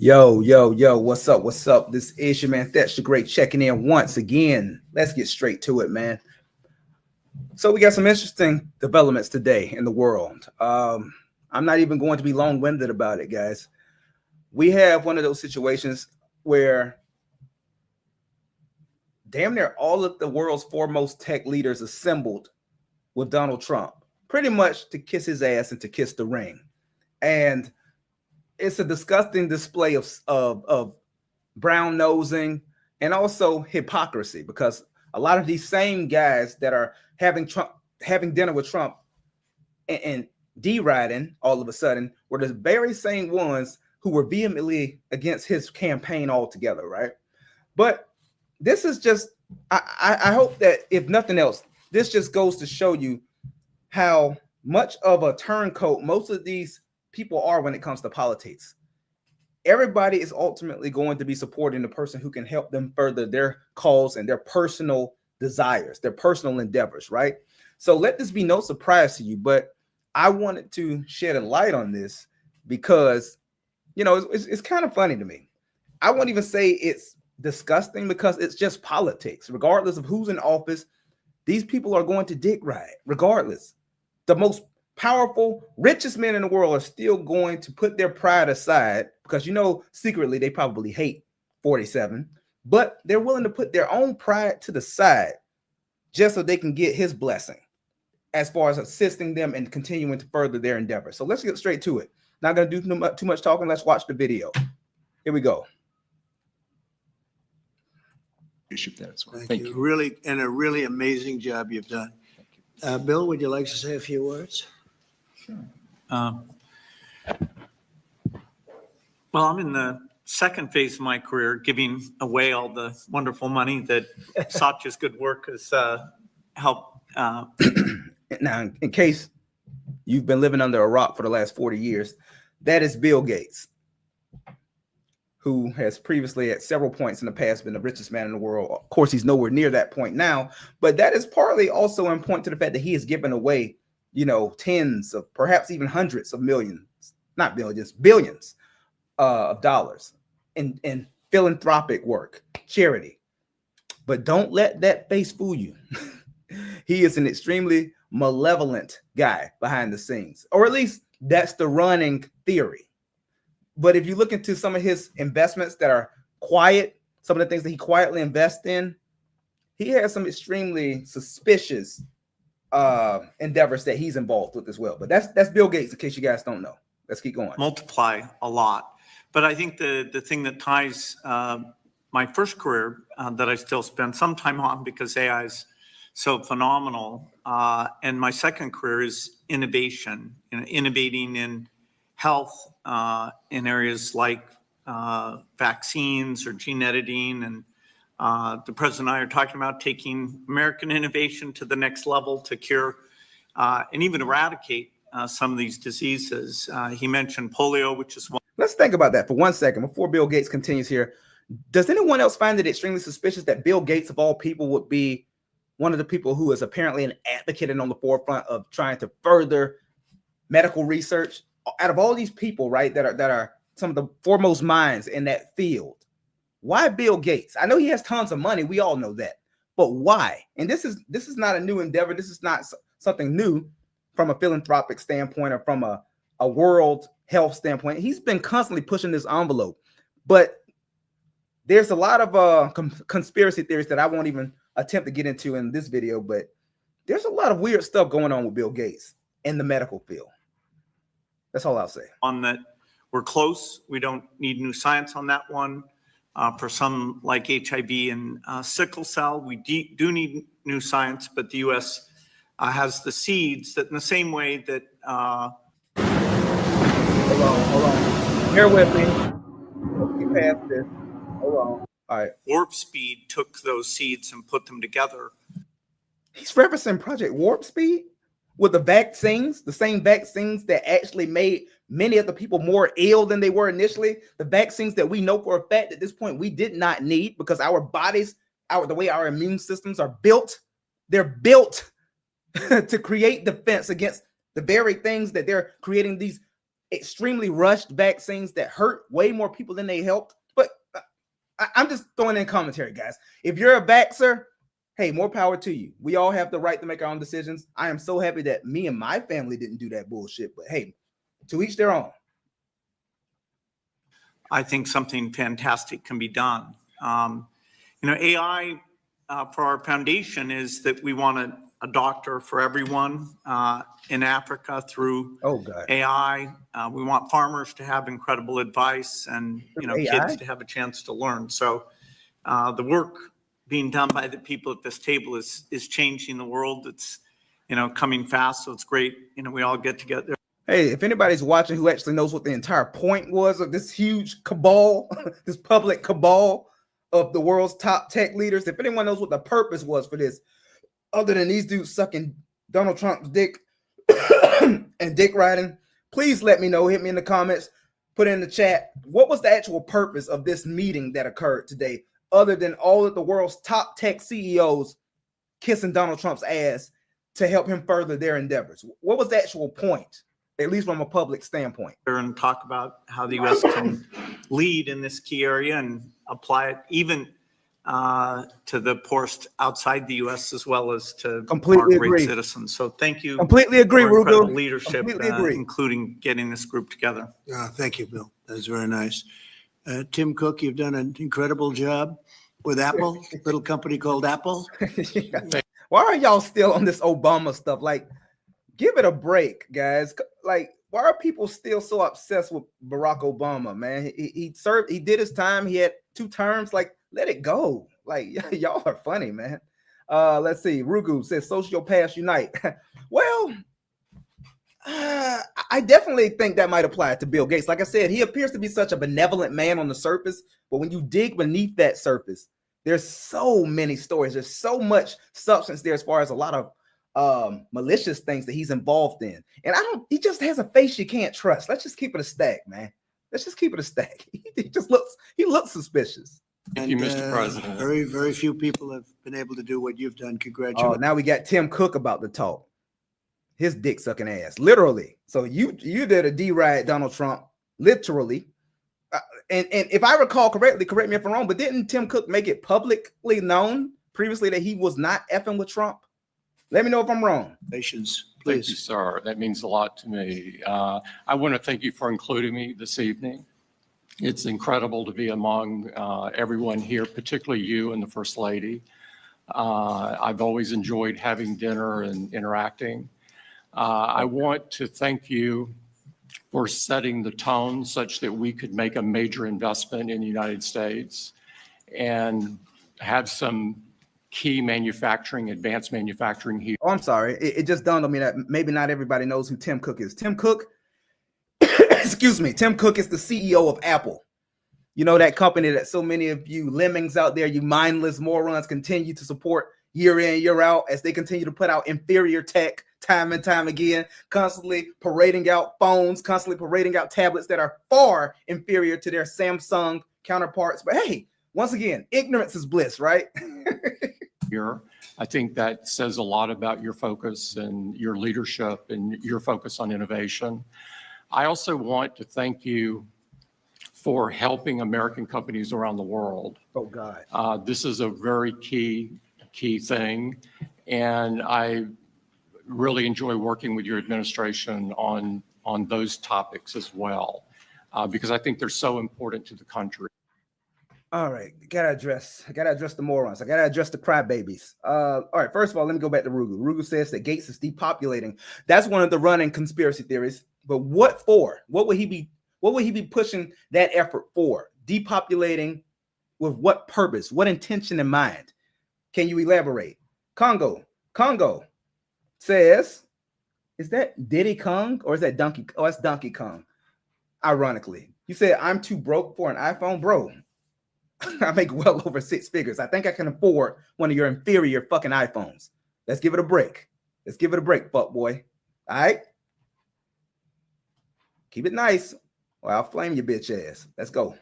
Yo, what's up? What's up? This is your man, That's the Great, checking in once again. Let's get straight to it, man. So we got some interesting developments today in the world. I'm not even going to be long-winded about it, guys. We have one of those situations where damn near all of the world's foremost tech leaders assembled with Donald Trump, pretty much to kiss his ass and to kiss the ring. And it's a disgusting display of brown nosing and also hypocrisy, because a lot of these same guys that are having dinner with Trump and deriding all of a sudden were the very same ones who were vehemently against his campaign altogether, right? But this is just, I hope that if nothing else, this just goes to show you how much of a turncoat most of these people are when it comes to politics. Everybody is ultimately going to be supporting the person who can help them further their cause and their personal desires, their personal endeavors, right? So let this be no surprise to you, but I wanted to shed a light on this because, you know, it's kind of funny to me. I won't even say it's disgusting because it's just politics. Regardless of who's in office, these people are going to dick ride, regardless. The most powerful, richest men in the world are still going to put their pride aside because, you know, secretly they probably hate 47, but they're willing to put their own pride to the side just so they can get his blessing as far as assisting them and continuing to further their endeavor. So let's get straight to it. Not going to do too much talking. Let's watch the video. Here we go. Thank you. Really, and a really amazing job you've done. Bill, would you like to say a few words? Sure. Well, I'm in the second phase of my career, giving away all the wonderful money that Satya's good work has helped. Now, in case you've been living under a rock for the last 40 years, that is Bill Gates, who has previously at several points in the past been the richest man in the world. Of course, he's nowhere near that point now, but that is partly also in point to the fact that he has given away, you know, tens of perhaps even hundreds of millions, not billions, billions of dollars in philanthropic work, charity. But don't let that face fool you. He is an extremely malevolent guy behind the scenes, or at least that's the running theory. But if you look into some of his investments that are quiet, some of the things that he quietly invests in, he has some extremely suspicious endeavors that he's involved with as well. But that's Bill Gates, in case you guys don't know. Let's keep going. Multiply a lot. But I think the thing that ties my first career that I still spend some time on because AI is so phenomenal, and my second career is innovation, innovating in health in areas like vaccines or gene editing. And the president and I are talking about taking American innovation to the next level to cure and even eradicate some of these diseases. He mentioned polio, which is one. Let's think about that for 1 second before Bill Gates continues here. Does anyone else find it extremely suspicious that Bill Gates, of all people, would be one of the people who is apparently an advocate and on the forefront of trying to further medical research? Out of all these people, right, that are some of the foremost minds in that field, why Bill Gates? I know he has tons of money. We all know that. But why? And this is not a new endeavor. This is not something new from a philanthropic standpoint or from a world health standpoint. He's been constantly pushing this envelope. But there's a lot of conspiracy theories that I won't even attempt to get into in this video. But there's a lot of weird stuff going on with Bill Gates in the medical field. That's all I'll say. On that, we're close. We don't need new science on that one. For some like HIV and sickle cell, we do need new science, but the U.S. Has the seeds that in the same way that... Hold on. Bear with me. Let's get past this. Hold on. All right. Warp Speed took those seeds and put them together. He's referencing Project Warp Speed with the vaccines, the same vaccines that actually made many of the people more ill than they were initially. The vaccines that we know for a fact at this point we did not need because our bodies, the way our immune systems are built, they're built to create defense against the very things that they're creating these extremely rushed vaccines that hurt way more people than they helped. But I'm just throwing in commentary, guys. If you're a vaxxer, hey, more power to you. We all have the right to make our own decisions. I am so happy that me and my family didn't do that bullshit. But hey, to each their own. I think something fantastic can be done. AI for our foundation is that we want a doctor for everyone in Africa through AI. We want farmers to have incredible advice and kids to have a chance to learn. So the work being done by the people at this table is changing the world. It's coming fast, so it's great. We all get together. Hey, if anybody's watching who actually knows what the entire point was of this huge cabal, this public cabal of the world's top tech leaders, if anyone knows what the purpose was for this, other than these dudes sucking Donald Trump's dick and dick riding, please let me know. Hit me in the comments, put it in the chat. What was the actual purpose of this meeting that occurred today, other than all of the world's top tech CEOs kissing Donald Trump's ass to help him further their endeavors? What was the actual point, at least from a public standpoint? And talk about how the U.S. can lead in this key area and apply it even to the poorest outside the U.S. as well as to our great citizens. So thank you. Completely agree, for incredible Rugo. leadership, including getting this group together. Thank you, Bill. That's very nice. Tim Cook, you've done an incredible job with Apple, little company called Apple. Why are y'all still on this Obama stuff? Like, give it a break, guys. Like, why are people still so obsessed with Barack Obama, man? He served, he did his time. He had 2 terms. Like, let it go. Like, y'all are funny, man. Let's see. Rugu says sociopaths unite. Well, I definitely think that might apply to Bill Gates. Like I said, he appears to be such a benevolent man on the surface, but when you dig beneath that surface, there's so many stories. There's so much substance there as far as a lot of malicious things that he's involved in. And he just has a face you can't trust. Let's just keep it a stack, man. Let's just keep it a stack. He looks suspicious. Thank you, Mr. President. Very, very few people have been able to do what you've done. Congratulations. Oh, now we got Tim Cook about to talk. His dick sucking ass, literally. So you did a D-ride Donald Trump, literally. And if I recall correctly, correct me if I'm wrong, but didn't Tim Cook make it publicly known previously that he was not effing with Trump? Let me know if I'm wrong. Patience, please. Thank you, sir. That means a lot to me. I want to thank you for including me this evening. It's incredible to be among everyone here, particularly you and the First Lady. I've always enjoyed having dinner and interacting. I want to thank you for setting the tone such that we could make a major investment in the United States and have some key manufacturing, advanced manufacturing here. Oh, I'm sorry. It just dawned on me that maybe not everybody knows who Tim Cook is. Tim Cook, excuse me, Tim Cook is the CEO of Apple. You know, that company that so many of you lemmings out there, you mindless morons, continue to support year in, year out as they continue to put out inferior tech time and time again, constantly parading out phones, constantly parading out tablets that are far inferior to their Samsung counterparts. But hey, once again, ignorance is bliss, right? Here, I think that says a lot about your focus and your leadership and your focus on innovation. I also want to thank you for helping American companies around the world. Oh, God. This is a very key thing. And I really enjoy working with your administration on those topics as well, because I think they're so important to the country. All right, I gotta address the morons. I gotta address the crybabies. All right, first of all, let me go back to Rugu. Rugu says that Gates is depopulating. That's one of the running conspiracy theories. But what for? What would he be pushing that effort for? Depopulating with what purpose? What intention in mind? Can you elaborate? Congo says, is that Diddy Kong or is that Donkey? Oh, that's Donkey Kong. Ironically, you said I'm too broke for an iPhone, bro. I make well over 6 figures. I think I can afford one of your inferior fucking iPhones. Let's give it a break. Let's give it a break, fuck boy. All right. Keep it nice, or I'll flame your bitch ass. Let's go.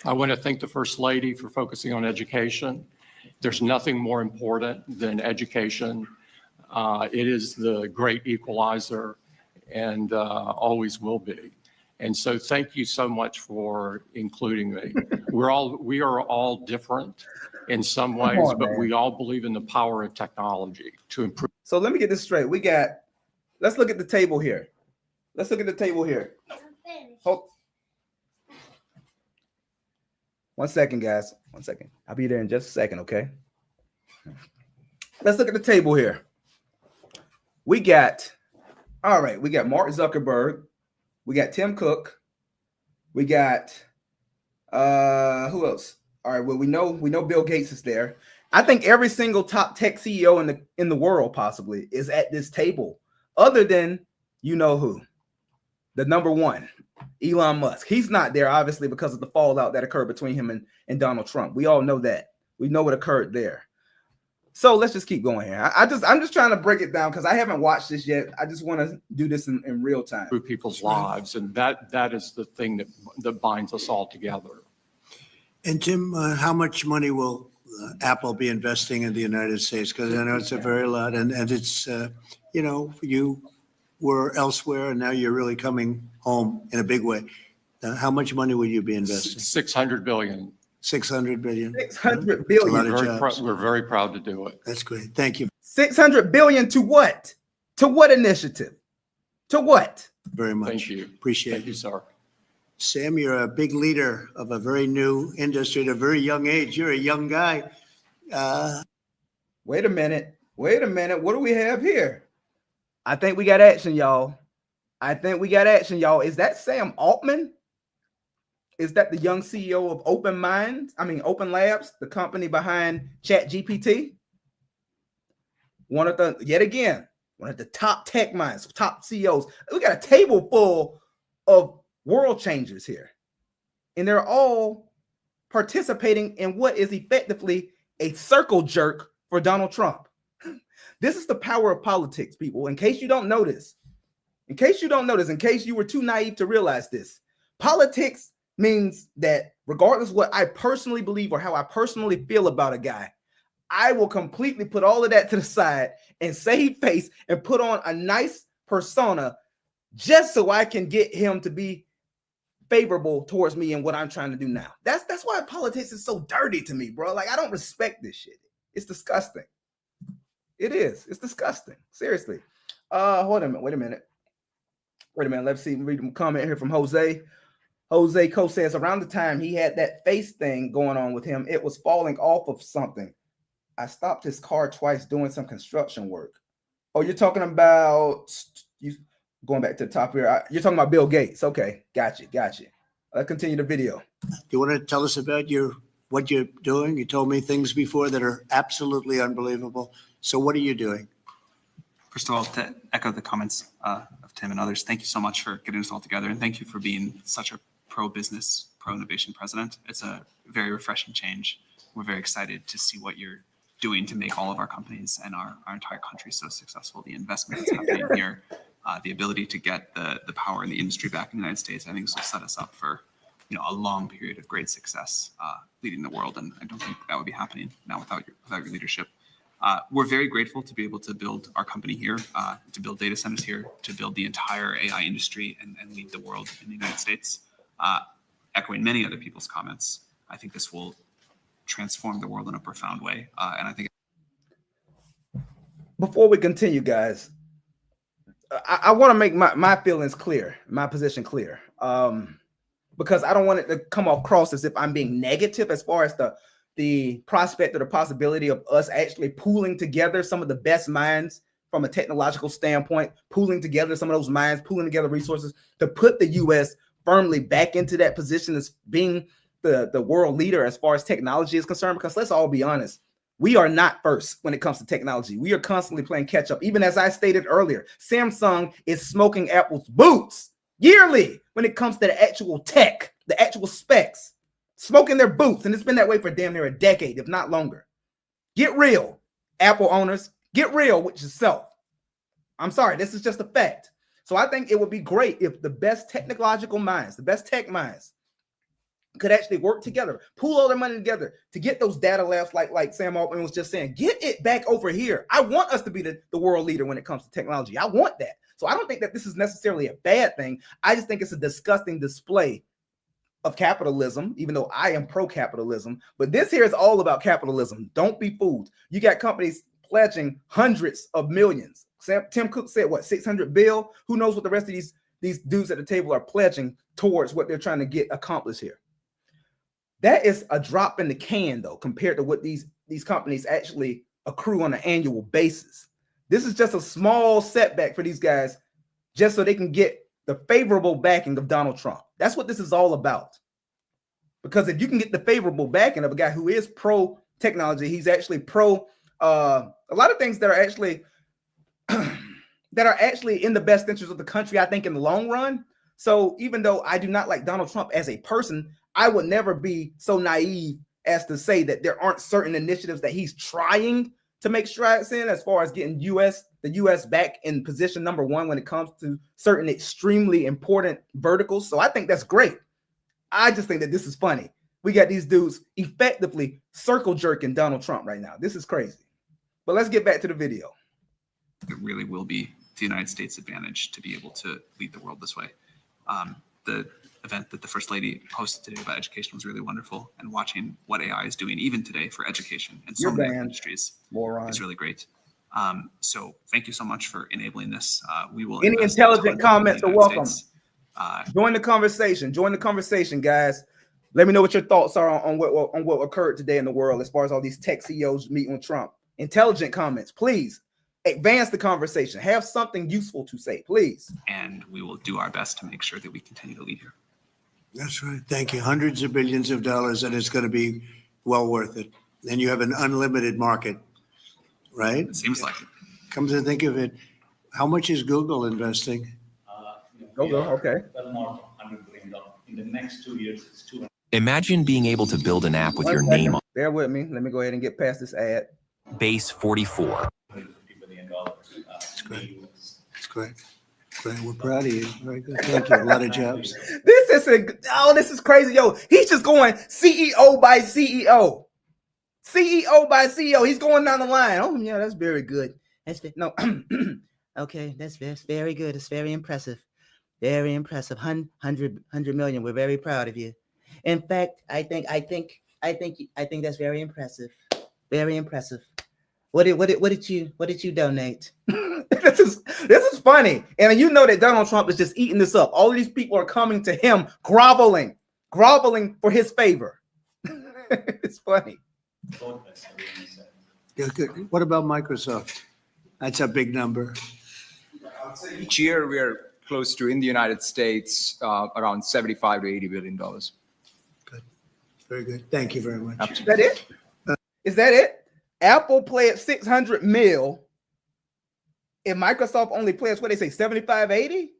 I want to thank the First Lady for focusing on education. There's nothing more important than education. It is the great equalizer. and always will be. And so thank you so much for including me. We are all different in some ways, on, but man. we all believe in the power of technology to improve. So let me get this straight. Let's look at the table here. Let's look at the table here. Hold. 1 second, guys. 1 second. I'll be there in just a second, okay? Let's look at the table here. We got Mark Zuckerberg. We got Tim Cook. We got who else? All right, well, we know Bill Gates is there. I think every single top tech CEO in the world possibly is at this table, other than you know who. The number one, Elon Musk. He's not there, obviously, because of the fallout that occurred between him and Donald Trump. We all know that. We know what occurred there. So let's just keep going here. I'm just trying to break it down because I haven't watched this yet. I just want to do this in real time. Through people's lives, and that is the thing that binds us all together. And Tim, how much money will Apple be investing in the United States? Because I know it's a very lot, and it's you were elsewhere, and now you're really coming home in a big way. How much money will you be investing? $600 billion. 600 billion. 600 billion. We're very proud to do it. That's great. Thank you 600 billion to what? To what initiative? To what? very much. Thank you. Appreciate Thank you, it. sir. Sam, you're a big leader of a very new industry at a very young age. You're a young guy. Wait a minute. What do we have here? I think we got action, y'all. Is that Sam Altman? Is that the young CEO of Open Labs, the company behind ChatGPT? One of the top tech minds, top CEOs. We got a table full of world changers here. And they're all participating in what is effectively a circle jerk for Donald Trump. This is the power of politics, people. In case you don't know this, in case you were too naive to realize this, politics means that regardless of what I personally believe or how I personally feel about a guy, I will completely put all of that to the side and save face and put on a nice persona just so I can get him to be favorable towards me and what I'm trying to do now. That's why politics is so dirty to me, bro. Like, I don't respect this shit. It's disgusting. It is. It's disgusting. Seriously. Wait a minute. Let's see. Read a comment here from Jose. Jose Co says around the time he had that face thing going on with him, it was falling off of something. I stopped his car twice doing some construction work. Oh, you're talking about you going back to the top here. You're talking about Bill Gates. Okay, got you. Let's continue the video. You want to tell us about what you're doing? You told me things before that are absolutely unbelievable. So what are you doing? First of all, to echo the comments of Tim and others, thank you so much for getting us all together, and thank you for being such a pro-business, pro-innovation president. It's a very refreshing change. We're very excited to see what you're doing to make all of our companies and our entire country so successful. The investment that's happening here, the ability to get the power in the industry back in the United States, I think this will set us up for a long period of great success leading the world. And I don't think that would be happening now without your leadership. We're very grateful to be able to build our company here, to build data centers here, to build the entire AI industry and lead the world in the United States. Echoing many other people's comments, I think this will transform the world in a profound way. And I think before we continue, guys, I want to make my feelings clear, my position clear, because I don't want it to come across as if I'm being negative as far as the prospect or the possibility of us actually pooling together some of the best minds from a technological standpoint, pooling together some of those minds, pooling together resources to put the U.S. firmly back into that position as being the world leader as far as technology is concerned. Because let's all be honest, we are not first when it comes to technology. We are constantly playing catch up. Even as I stated earlier, Samsung is smoking Apple's boots yearly when it comes to the actual tech, the actual specs, smoking their boots. And it's been that way for damn near a decade, if not longer. Get real, Apple owners. Get real with yourself. I'm sorry, this is just a fact. So I think it would be great if the best technological minds, the best tech minds, could actually work together, pool all their money together to get those data labs like Sam Altman was just saying, get it back over here. I want us to be the world leader when it comes to technology. I want that. So I don't think that this is necessarily a bad thing. I just think it's a disgusting display of capitalism, even though I am pro-capitalism. But this here is all about capitalism. Don't be fooled. You got companies pledging hundreds of millions. Tim Cook said, what, 600 bill? Who knows what the rest of these dudes at the table are pledging towards what they're trying to get accomplished here. That is a drop in the can, though, compared to what these companies actually accrue on an annual basis. This is just a small setback for these guys just so they can get the favorable backing of Donald Trump. That's what this is all about. Because if you can get the favorable backing of a guy who is pro-technology, he's actually pro a lot of things that are actually in the best interest of the country, I think, in the long run. So even though I do not like Donald Trump as a person, I would never be so naive as to say that there aren't certain initiatives that he's trying to make strides in as far as getting the U.S. back in position number one when it comes to certain extremely important verticals. So I think that's great. I just think that this is funny. We got these dudes effectively circle jerking Donald Trump right now. This is crazy. But let's get back to the video. It really will be the United States' advantage to be able to lead the world this way. The event that the First Lady hosted today about education was really wonderful, and watching what AI is doing even today for education in so many industries is really great. So thank you so much for enabling this. We will. Any intelligent comments are welcome. Join the conversation. Join the conversation, guys. Let me know what your thoughts are on what occurred today in the world as far as all these tech CEOs meeting with Trump. Intelligent comments, please. Advance the conversation. Have something useful to say, please. And we will do our best to make sure that we continue to lead here. That's right. Thank you. Hundreds of billions of dollars, and it's going to be well worth it. Then you have an unlimited market, right? It seems like it. Come to think of it, how much is Google investing? Google, okay. Well, not $100 billion. In the next 2 years, it's 200. Imagine being able to build an app with your name on Bear with me. Let me go ahead and get past this ad. base 44. $150 billion. That's great. That's great. Great. We're proud of you. Very good. Thank you. A lot of jobs. This is crazy. Yo, he's just going CEO by CEO. CEO by CEO. He's going down the line. Oh, yeah, that's very good. No. Okay, that's very good. It's very impressive. Very impressive. 100 million. We're very proud of you. In fact, I think that's very impressive. Very impressive. What did you donate? This is funny. And you know that Donald Trump is just eating this up. All of these people are coming to him, groveling for his favor. It's funny. Yeah, good. What about Microsoft? That's a big number. Each year, we're close to, in the United States, around $75 to $80 billion. Good. Very good. Thank you very much. Is that it? Is that it? Apple pledged 600 mil. And Microsoft only pledged, what they say, 75, 80?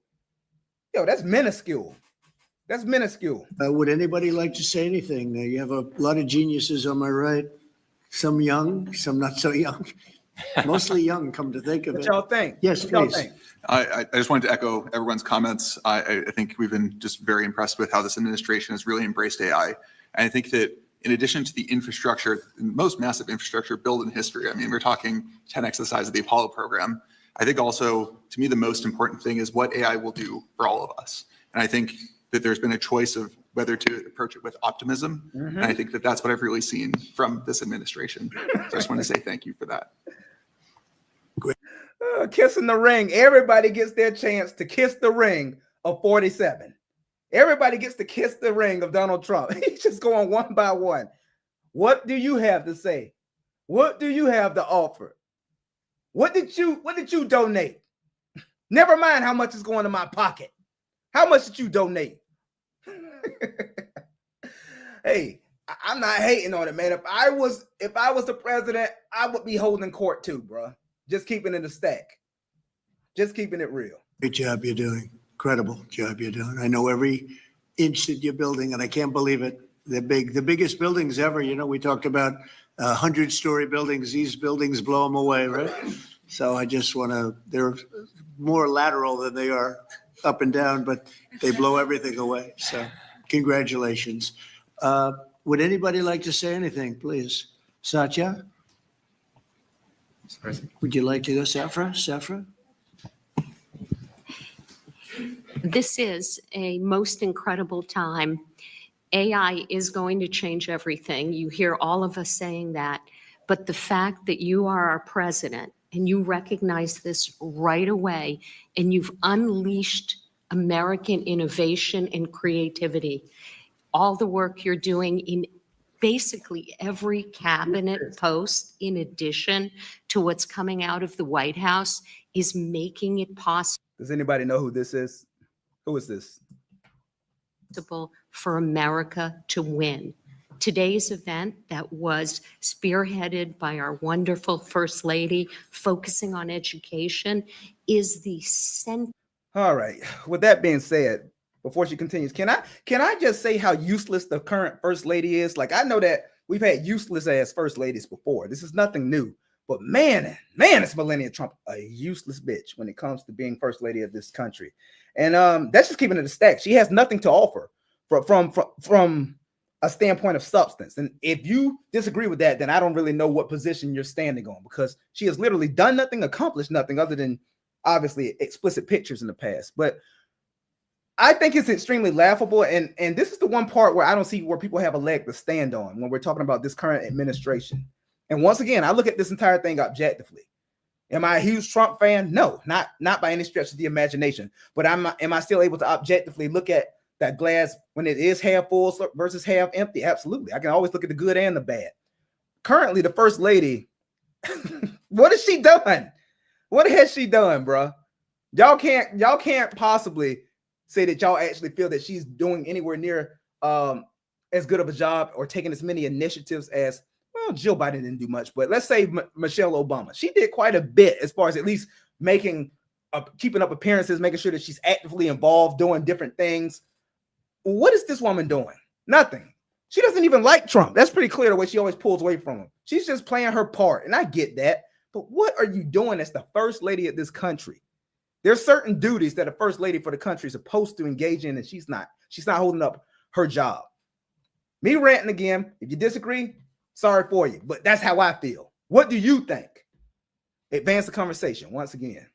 Yo, that's minuscule. That's minuscule. Would anybody like to say anything? You have a lot of geniuses on my right. Some young, some not so young. Mostly young, come to think of What it. y'all think? Yes, What y'all please. think? I just wanted to echo everyone's comments. I think we've been just very impressed with how this administration has really embraced AI. And I think that in addition to the infrastructure, the most massive infrastructure built in history, I mean, we're talking 10x the size of the Apollo program. I think also, to me, the most important thing is what AI will do for all of us. And I think that there's been a choice of whether to approach it with optimism. And I think that that's what I've really seen from this administration. So I just want to say thank you for that. Kissing the ring. Everybody gets their chance to kiss the ring of 47. Everybody gets to kiss the ring of Donald Trump. He's just going one by one. What do you have to say? What do you have to offer? What did you donate? Never mind how much is going to my pocket. How much did you donate? Hey, I'm not hating on it, man. If I was the president, I would be holding court too, bro. Just keeping it a stack. Just keeping it real. Great job you're doing. Incredible job you're doing. I know every inch that you're building, and I can't believe it. They're big, the biggest buildings ever. You know, we talked about 100-story buildings. These buildings blow them away, right? So I just want to, they're more lateral than they are up and down, but they blow everything away. So congratulations. Would anybody like to say anything, please? Satya, Mr. President. would you like to go? Safra? This is a most incredible time. AI is going to change everything. You hear all of us saying that. But the fact that you are our president and you recognize this right away and you've unleashed American innovation and creativity, all the work you're doing in basically every cabinet post, in addition to what's coming out of the White House, is making it possible Does anybody know who this is? Who is this? for America to win. Today's event that was spearheaded by our wonderful First Lady, focusing on education, is the center. All right. With that being said, before she continues, can I just say how useless the current First Lady is? Like, I know that we've had useless ass First Ladies before. This is nothing new. But man, it's Melania Trump, a useless bitch when it comes to being First Lady of this country. And that's just keeping it a stack. She has nothing to offer from a standpoint of substance. And if you disagree with that, then I don't really know what position you're standing on, because she has literally done nothing, accomplished nothing other than obviously explicit pictures in the past. But I think it's extremely laughable. And this is the one part where I don't see where people have a leg to stand on when we're talking about this current administration. And once again, I look at this entire thing objectively. Am I a huge Trump fan? No, not by any stretch of the imagination. But am I still able to objectively look at that glass when it is half full versus half empty? Absolutely. I can always look at the good and the bad. Currently, the First Lady, what has she done? What has she done, bro? Y'all can't possibly say that y'all actually feel that she's doing anywhere near as good of a job or taking as many initiatives as, well, Joe Biden didn't do much, but let's say Michelle Obama. She did quite a bit as far as at least keeping up appearances, making sure that she's actively involved, doing different things. What is this woman doing? Nothing. She doesn't even like Trump. That's pretty clear the way she always pulls away from him. She's just playing her part, and I get that. But what are you doing as the First Lady of this country? There's certain duties that a First Lady for the country is supposed to engage in, and she's not. She's not holding up her job. Me ranting again. If you disagree, sorry for you, but that's how I feel. What do you think? Advance the conversation once again.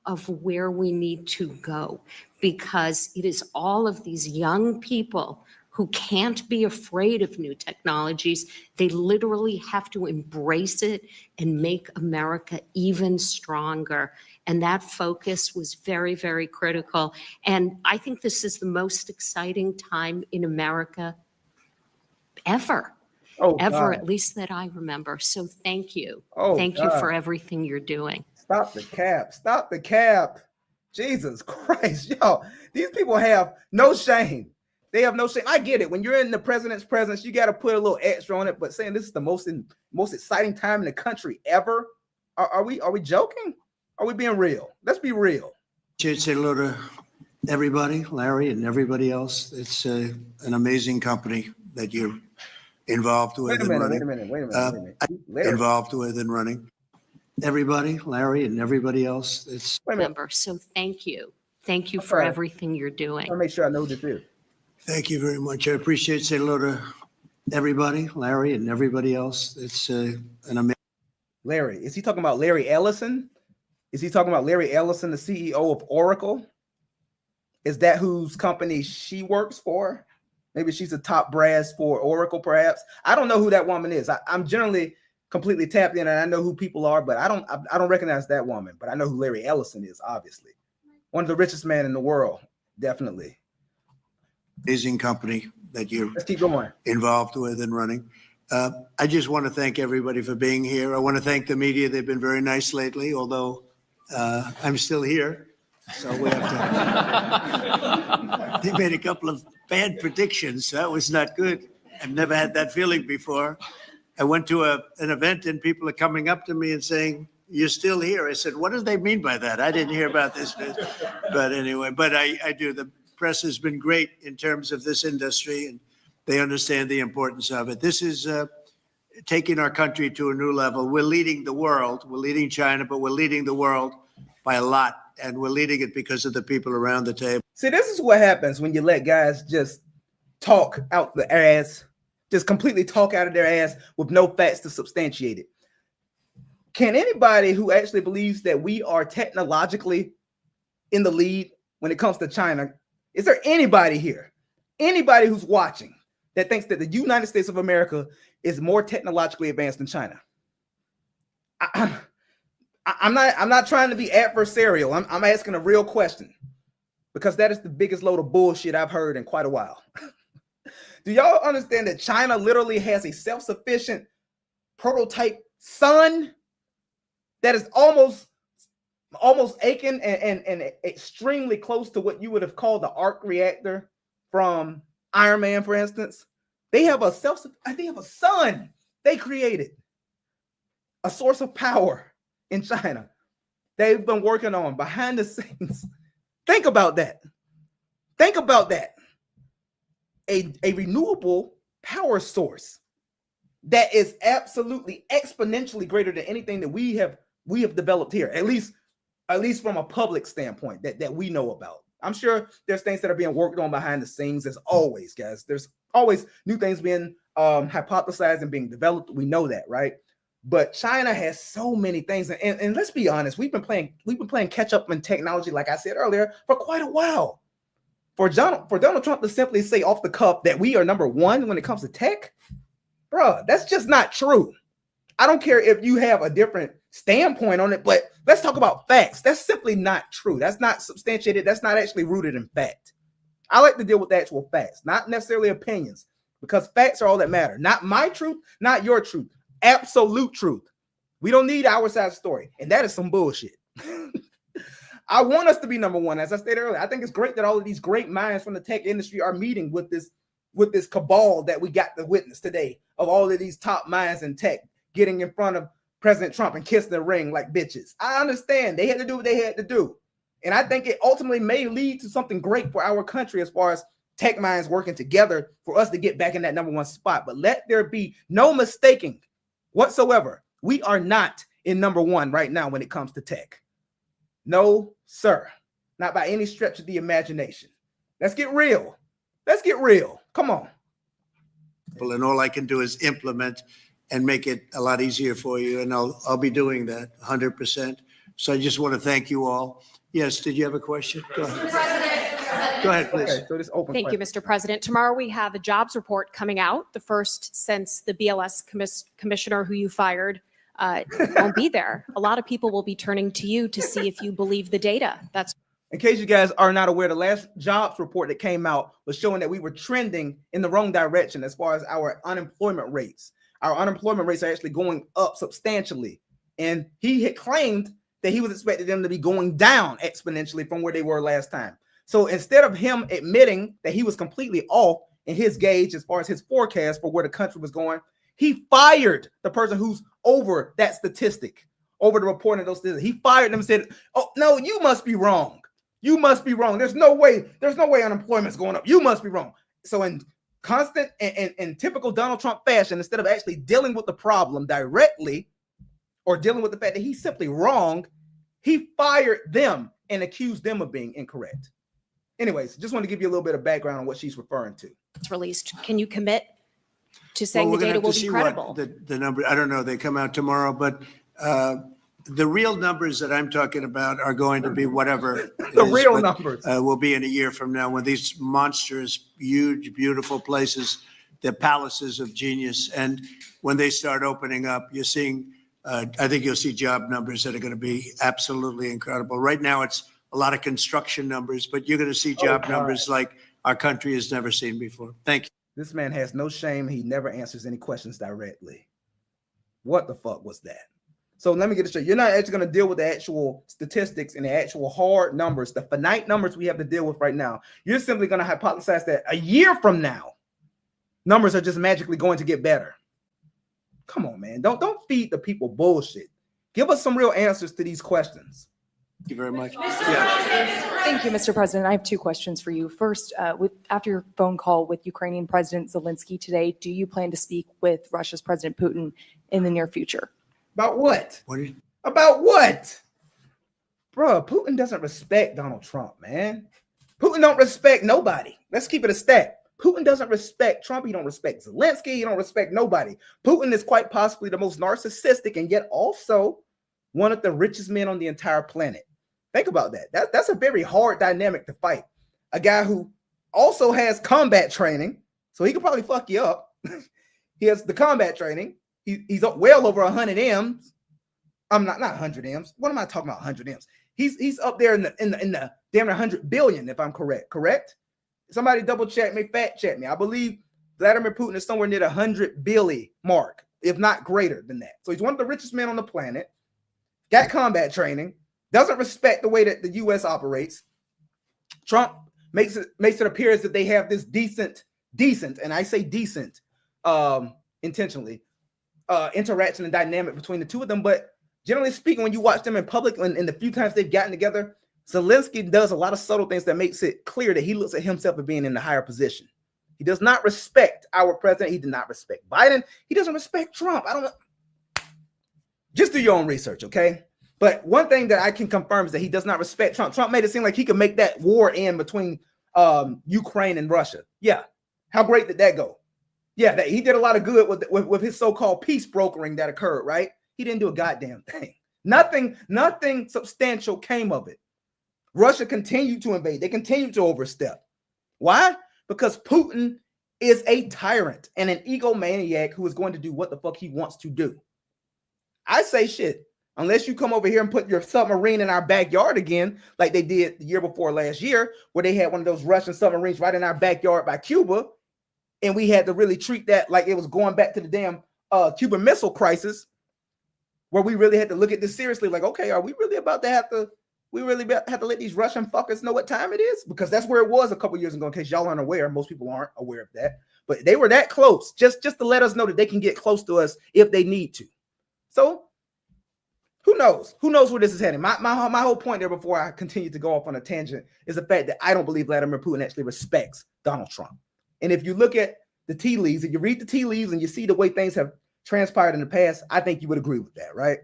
Of where we need to go, because it is all of these young people who can't be afraid of new technologies. They literally have to embrace it and make America even stronger. And that focus was very, very critical. And I think this is the most exciting time in America ever. Ever, at least that I remember. So thank you. Thank you for everything you're doing. Stop the cap. Stop the cap. Jesus Christ, y'all. These people have no shame. They have no shame. I get it. When you're in the president's presence, you got to put a little extra on it. But saying this is the most exciting time in the country ever, are we joking? Are we being real? Let's be real. Say hello to everybody, Larry and everybody else. It's an amazing company that you're involved with and running. Wait a minute. Involved with and running. Everybody, Larry and everybody else. It's Remember, so thank you. Thank you for everything you're doing. I want to make sure I know who this is. Thank you very much. I appreciate it. Say hello to everybody, Larry and everybody else. It's an amazing. Larry, is he talking about Larry Ellison? Is he talking about Larry Ellison, the CEO of Oracle? Is that whose company she works for? Maybe she's a top brass for Oracle, perhaps. I don't know who that woman is. I'm generally completely tapped in, and I know who people are, but I don't recognize that woman. But I know who Larry Ellison is, obviously. One of the richest men in the world, definitely. Amazing company that you're Let's keep going. Involved with and running. I just want to thank everybody for being here. I want to thank the media. They've been very nice lately, although I'm still here. So we have to. They made a couple of bad predictions. That was not good. I've never had that feeling before. I went to an event and people are coming up to me and saying, "You're still here." I said, "What do they mean by that? I didn't hear about this." But anyway, I do. The press has been great in terms of this industry, and they understand the importance of it. This is taking our country to a new level. We're leading the world. We're leading China, but we're leading the world by a lot. And we're leading it because of the people around the table. See, this is what happens when you let guys just talk out the ass, just completely talk out of their ass with no facts to substantiate it. Can anybody who actually believes that we are technologically in the lead when it comes to China, is there anybody here, anybody who's watching that thinks that the United States of America is more technologically advanced than China? I'm not trying to be adversarial. I'm asking a real question, because that is the biggest load of bullshit I've heard in quite a while. Do y'all understand that China literally has a self-sufficient prototype sun that is almost aching and extremely close to what you would have called the arc reactor from Iron Man, for instance? They have a sun they created, a source of power in China they've been working on behind the scenes. Think about that. Think about that. A renewable power source that is absolutely exponentially greater than anything that we have developed here, at least from a public standpoint that we know about. I'm sure there's things that are being worked on behind the scenes. As always, guys, there's always new things being hypothesized and being developed. We know that, right? But China has so many things, and let's be honest, we've been playing catch up in technology, like I said earlier, for quite a while. For Donald Trump to simply say off the cuff that we are number one when it comes to tech, bro, that's just not true. I don't care if you have a different standpoint on it, but let's talk about facts. That's simply not true. That's not substantiated. That's not actually rooted in fact. I like to deal with actual facts, not necessarily opinions, because facts are all that matter. Not my truth, not your truth. Absolute truth. We don't need our side of the story, and that is some bullshit. I want us to be number one, as I stated earlier. I think it's great that all of these great minds from the tech industry are meeting with this cabal that we got to witness today, of all of these top minds in tech getting in front of President Trump and kissing the ring like bitches. I understand they had to do what they had to do, and I think it ultimately may lead to something great for our country as far as tech minds working together for us to get back in that number one spot. But let there be no mistaking whatsoever, we are not in number one right now when it comes to tech. No, sir. Not by any stretch of the imagination. Let's get real. Let's get real. Come on. And all I can do is implement and make it a lot easier for you. And I'll be doing that 100%. So I just want to thank you all. Yes, did you have a question? Go ahead. Go ahead, please. Okay, so this open Thank you, Mr. President. Tomorrow we have a jobs report coming out, the first since the BLS commissioner who you fired won't be there. A lot of people will be turning to you to see if you believe the data. That's in case you guys are not aware, the last jobs report that came out was showing that we were trending in the wrong direction as far as our unemployment rates. Our unemployment rates are actually going up substantially. And he had claimed that he was expecting them to be going down exponentially from where they were last time. So instead of him admitting that he was completely off in his gauge as far as his forecast for where the country was going, he fired the person who's over that statistic, over the reporting of those statistics. He fired them and said, "Oh, no, you must be wrong. You must be wrong. There's no way unemployment's going up. You must be wrong." So in constant and typical Donald Trump fashion, instead of actually dealing with the problem directly or dealing with the fact that he's simply wrong, he fired them and accused them of being incorrect. Anyways, just want to give you a little bit of background on what she's referring to. it's released. Can you commit to saying Well, the we're data gonna will have to be see credible? what the number, I don't know, they come out tomorrow, but the real numbers that I'm talking about are going to be whatever. it The is, real but, numbers. will be in a year from now when these monstrous, huge, beautiful places, they're palaces of genius. And when they start opening up, you're seeing, I think you'll see job numbers that are going to be absolutely incredible. Right now, it's a lot of construction numbers, but you're going to see job numbers like our country has never seen before. Thank you. This man has no shame. He never answers any questions directly. What the fuck was that? So let me get it straight. You're not actually going to deal with the actual statistics and the actual hard numbers, the finite numbers we have to deal with right now. You're simply going to hypothesize that a year from now, numbers are just magically going to get better. Come on, man. Don't feed the people bullshit. Give us some real answers to these questions. Thank you very much. Thank you, Mr. President. I have two questions for you. First, after your phone call with Ukrainian President Zelensky today, do you plan to speak with Russia's President Putin in the near future? About what? What are you? About what? Bruh, Putin doesn't respect Donald Trump, man. Putin don't respect nobody. Let's keep it a stat. Putin doesn't respect Trump. He don't respect Zelensky. He don't respect nobody. Putin is quite possibly the most narcissistic and yet also one of the richest men on the entire planet. Think about that. That's a very hard dynamic to fight. A guy who also has combat training, so he could probably fuck you up. He has the combat training. He's well over 100 M's. I'm not 100 M's. What am I talking about? 100 M's. He's up there in the damn 100 billion, if I'm correct. Correct? Somebody double check me, fact check me. I believe Vladimir Putin is somewhere near the 100 billion mark, if not greater than that. So he's one of the richest men on the planet. Got combat training. Doesn't respect the way that the U.S. operates. Trump makes it appear as if they have this decent, and I say decent intentionally, interaction and dynamic between the two of them. But generally speaking, when you watch them in public and the few times they've gotten together, Zelensky does a lot of subtle things that makes it clear that he looks at himself as being in the higher position. He does not respect our president. He did not respect Biden. He doesn't respect Trump. I don't know. Just do your own research, okay? But one thing that I can confirm is that he does not respect Trump. Trump made it seem like he could make that war end between Ukraine and Russia. Yeah. How great did that go? Yeah, he did a lot of good with his so-called peace brokering that occurred, right? He didn't do a goddamn thing. Nothing substantial came of it. Russia continued to invade. They continued to overstep. Why? Because Putin is a tyrant and an egomaniac who is going to do what the fuck he wants to do. I say shit. Unless you come over here and put your submarine in our backyard again, like they did the year before last year, where they had one of those Russian submarines right in our backyard by Cuba, and we had to really treat that like it was going back to the damn Cuban Missile Crisis, where we really had to look at this seriously. Like, okay, are we really about to have to? We really have to let these Russian fuckers know what time it is? Because that's where it was a couple years ago. In case y'all aren't aware, most people aren't aware of that, but they were that close, just to let us know that they can get close to us if they need to. So. Who knows? Who knows where this is heading? My whole point there before I continue to go off on a tangent is the fact that I don't believe Vladimir Putin actually respects Donald Trump. And if you look at the tea leaves, if you read the tea leaves and you see the way things have transpired in the past, I think you would agree with that, right?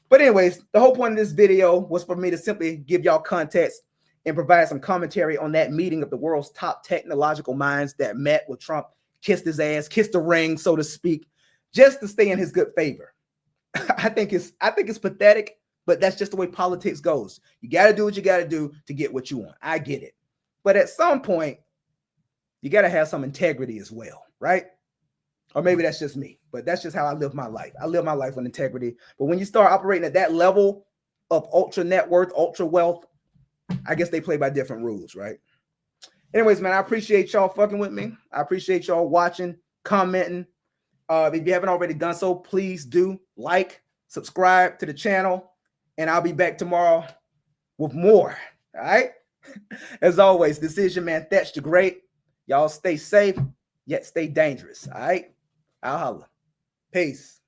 But anyways, the whole point of this video was for me to simply give y'all context and provide some commentary on that meeting of the world's top technological minds that met with Trump, kissed his ass, kissed the ring, so to speak, just to stay in his good favor. I think it's pathetic, but that's just the way politics goes. You got to do what you got to do to get what you want. I get it. But at some point, you got to have some integrity as well, right? Or maybe that's just me, but that's just how I live my life. I live my life with integrity. But when you start operating at that level of ultra net worth, ultra wealth, I guess they play by different rules, right? Anyways, man, I appreciate y'all fucking with me. I appreciate y'all watching, commenting. If you haven't already done so, please do like, subscribe to the channel, and I'll be back tomorrow with more. All right. As always, this is your man Thatch the Great. Y'all stay safe, yet stay dangerous. All right. I'll holla. Peace.